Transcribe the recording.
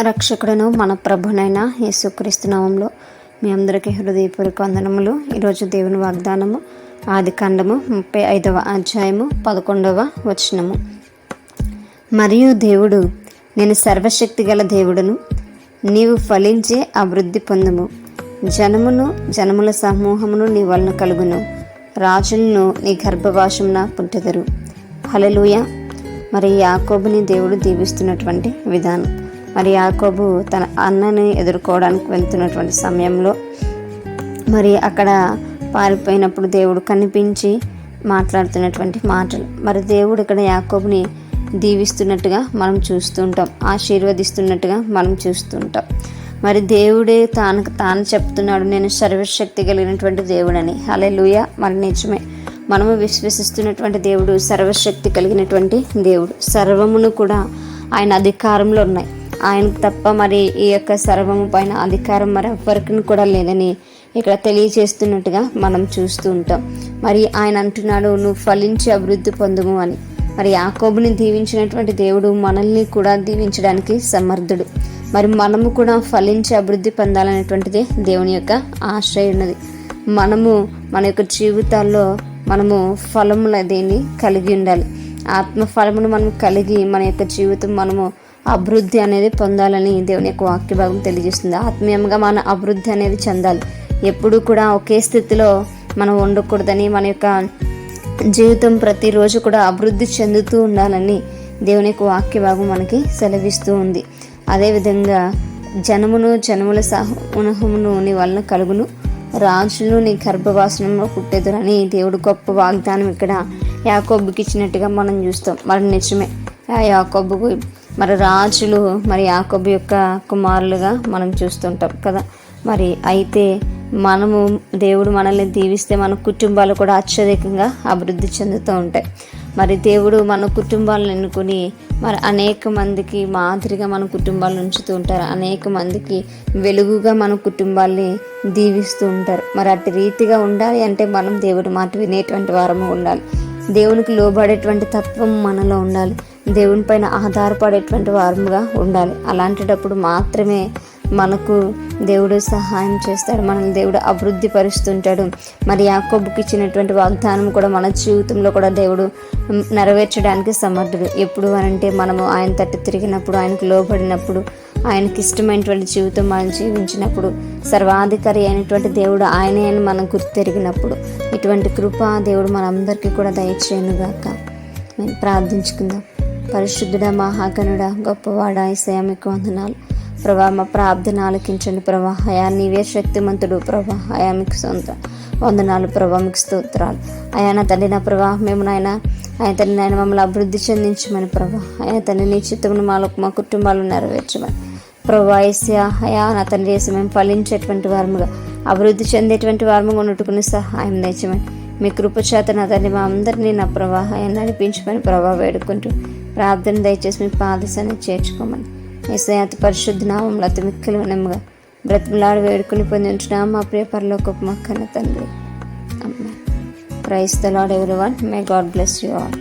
రక్షకుడను మన ప్రభునైన యేసుక్రీస్తు నామములో మీ అందరికీ హృదయపూర్వక వందనములు. ఈరోజు దేవుని వాగ్దానము ఆదికాండము 35వ అధ్యాయము 11వ వచనము. మరియు దేవుడు, నేను సర్వశక్తి గల దేవుడును, నీవు ఫలించే అభివృద్ధి పొందుము, జనముల సమూహమును నీ వలన కలుగును, రాజులను నీ గర్భవాసమున పుట్టెదరు. హల్లెలూయా. మరి యాకోబుని దేవుడు దీవిస్తున్నటువంటి విధానం. మరి యాకోబు తన అన్నని ఎదుర్కోవడానికి వెళ్తున్నటువంటి సమయంలో మరి అక్కడ పారిపోయినప్పుడు దేవుడు కనిపించి మాట్లాడుతున్నటువంటి మాటలు. మరి దేవుడు ఇక్కడ యాకోబుని దీవిస్తున్నట్టుగా మనం చూస్తుంటాం, ఆశీర్వదిస్తున్నట్టుగా మనం చూస్తుంటాం. మరి దేవుడే తాను చెప్తున్నాడు, నేను సర్వశక్తి కలిగినటువంటి దేవుడని. హల్లెలూయా. మరి నిజమే, మనము విశ్వసిస్తున్నటువంటి దేవుడు సర్వశక్తి కలిగినటువంటి దేవుడు. సర్వమును కూడా ఆయన అధికారంలో ఉన్నాయి. ఆయనకు తప్ప మరి ఈ యొక్క సర్వము పైన అధికారం మరి ఎవ్వరికి కూడా లేదని ఇక్కడ తెలియజేస్తున్నట్టుగా మనం చూస్తూ ఉంటాం. మరి ఆయన అంటున్నాడు, నువ్వు ఫలించి అభివృద్ధి పొందుము అని. మరి యాకోబుని దీవించినటువంటి దేవుడు మనల్ని కూడా దీవించడానికి సమర్థుడు. మరి మనము కూడా ఫలించి అభివృద్ధి పొందాలనేటువంటిది దేవుని యొక్క ఆశయం ఉన్నది. మనము మన యొక్క జీవితాల్లో మనము ఫలముల దేన్ని కలిగి ఉండాలి. ఆత్మ ఫలమును మనం కలిగి మన యొక్క జీవితం మనము అభివృద్ధి అనేది పొందాలని దేవుని యొక్క వాక్య భాగం తెలియజేస్తుంది. ఆత్మీయంగా మన అభివృద్ధి అనేది చెందాలి. ఎప్పుడు కూడా ఒకే స్థితిలో మనం ఉండకూడదని, మన యొక్క జీవితం ప్రతిరోజు కూడా అభివృద్ధి చెందుతూ ఉండాలని దేవుని యొక్క వాక్య భాగం మనకి సెలవిస్తూ ఉంది. అదేవిధంగా జనముల సమూహమును నీ వలన కలుగును, రాజులు నీ గర్భవాసనంలో పుట్టెదురని దేవుడు గొప్ప వాగ్దానం ఇక్కడ యాకోబుకి ఇచ్చినట్టుగా మనం చూస్తాం. మరి నిజమే, యాకోబుకు మరి రాజులు మరి యాకోబు యొక్క కుమారులుగా మనం చూస్తుంటాం కదా. మరి అయితే మనము దేవుడు మనల్ని దీవిస్తే మన కుటుంబాలు కూడా అత్యధికంగా అభివృద్ధి చెందుతూ ఉంటాయి. మరి దేవుడు మన కుటుంబాలను ఎన్నుకొని మరి అనేక మందికి మాదిరిగా మన కుటుంబాలను ఉంచుతూ ఉంటారు. అనేక మందికి వెలుగుగా మన కుటుంబాల్ని దీవిస్తూ ఉంటారు. మరి అట్టి రీతిగా ఉండాలి అంటే మనం దేవుడి మాట వినేటువంటి వారము ఉండాలి. దేవునికి లోబడేటువంటి తత్వం మనలో ఉండాలి. దేవుని పైన ఆధారపడేటువంటి వారముగా ఉండాలి. అలాంటప్పుడు మాత్రమే మనకు దేవుడు సహాయం చేస్తాడు, మనల్ని దేవుడు అభివృద్ధి పరుస్తుంటాడు. మరి యాకోబుకి ఇచ్చినటువంటి వాగ్దానం కూడా మన జీవితంలో కూడా దేవుడు నెరవేర్చడానికి సమర్థుడు. ఎప్పుడు అనంటే మనము ఆయన తట్టు తిరిగినప్పుడు, ఆయనకు లోబడినప్పుడు, ఆయనకి ఇష్టమైనటువంటి జీవితం మనం జీవించినప్పుడు, సర్వాధికారి అయినటువంటి దేవుడు ఆయనే అని మనం గుర్తెరిగినప్పుడు. ఇటువంటి కృప దేవుడు మనందరికీ కూడా దయచేయనుగాక. మేము ప్రార్థించుకుందాం. పరిశుద్ధుడా, మహాగణుడా, గొప్పవాడా, యేసయ్యా మీకు వందనాలు ప్రభా. మా ప్రార్థన ఆలకించండి ప్రభా. అయా నీవే శక్తిమంతుడు ప్రభా. అయా మీకు సొంత వందనాలు ప్రభా, మీకు స్తోత్రాలు. అయా నా తండ్రి, నా ప్రభా, మేము నాయన ఆయన తండ్రి నాయన మమ్మల్ని అభివృద్ధి చెందించమని ప్రభా. అయా తండ్రి నీ చిత్తమును మా కుటుంబాలు నెరవేర్చమని ప్రభా. యేసయ్యా అయా నా తండ్రి యేసు మేము ఫలించేటువంటి వారముగా, అభివృద్ధి చెందేటువంటి వారముగా ఉన్నట్టుకుని సహాయం దయచమని మీ కృపచేత నా తండ్రి మా అందరినీ నా ప్రభా ఆయన నడిపించమని ప్రభా వేడుకుంటూ ప్రార్థన దయచేసి మీ పాదశాన్ని చేర్చుకోమని యేసయ్య అతి పరిశుద్ధ నామములో అతి మిక్కిలి వినముగా బ్రతిమలాడి వేడుకుని పొందించున్నాం మా ప్రియ పరలోకపు మా కన్న తండ్రి. Amen. Praise the Lord everyone. May God bless you all.